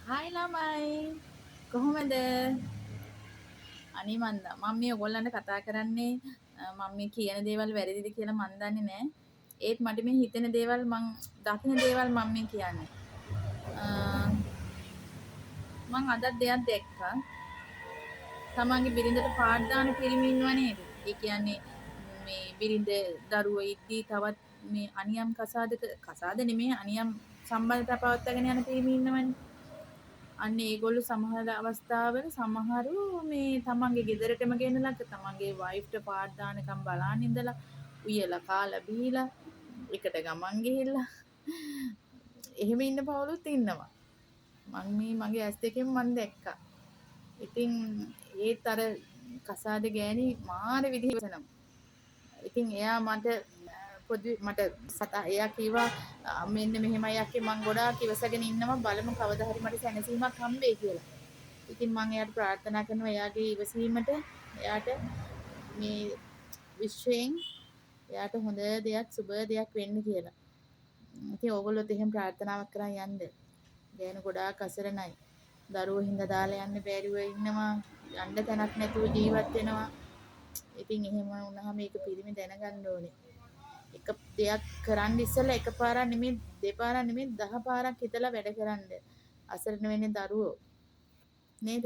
Hi ළමයි කොහොමද? අනේ මන්ද මම මේ ඔයගොල්ලන්ට කතා කරන්නේ මම මේ කියන දේවල් වැරදිද කියලා මන් දන්නේ නැහැ. ඒත් මට මේ හිතෙන දේවල් මං දකින දේවල් මම මේ කියන්නේ. අ මං අද දෙයක් දැක්කා. තමන්ගේ බිරිඳට පාට දාන පිරිමි ඉන්නව නේද? ඒ කියන්නේ මේ බිරිඳ දරුවෝ ඉද්දී තවත් මේ අනියම් කසාද නෙමෙයි අනියම් සම්බන්ධතා පවත්වාගෙන යන පිරිමි ඉන්නවනේ. අන්න ඒගොල්ලෝ සමහර අවස්ථාවල සමහරු මේ තමන්ගේ ගෙදරටම ගෙනලා තමන්ගේ වයිෆ්ට පාට් දානකම් බලන් ඉඳලා උයලා කාලා බීලා එකට ගමන් ගිහිල්ලා එහෙම ඉන්න පවුලුත් ඉන්නවා. මං මේ මගේ ඇස් දෙකෙන් මං දැක්කා. ඉතින් ඒත් අර කසාද ගෑණි මාර විදිහට ඉවසනවා. ඉතින් එයා මට එයා කිව්වා මෙන්න මෙහෙමයි අක්කේ මං ගොඩාක් ඉවසගෙන ඉන්නවා බලමු කවදා හරි මට සැනසීමක් හම්බෙයි කියලා. ඉතින් මං එයාට ප්‍රාර්ථනා කරනවා එයාගේ ඉවසීමට එයාට මේ විශ්වයෙන් එයාට හොඳ දෙයක් සුබ දෙයක් වෙන්න කියලා. ඉතින් ඕගොල්ලොත් එහෙම ප්‍රාර්ථනාවක් කරන් යන්න. ගෑනු ගොඩාක් අසරණයි. දරුවෝ හින්දා දාලා යන්න බැරිව ඉන්නවා. යන්න තැනක් නැතුව ජීවත් වෙනවා. ඉතින් එහෙම වුණාම මේක පිරිමි දැනගන්න ඕනේ. එක දෙයක් කරන්න ඉස්සෙල්ලා එකපාරක් නෙමෙයි දෙපාරක් නෙමෙයි 10 පාරක් හිතලා වැඩ කරන්න. අසරණ වෙන්නේ දරුවෝ. නේද?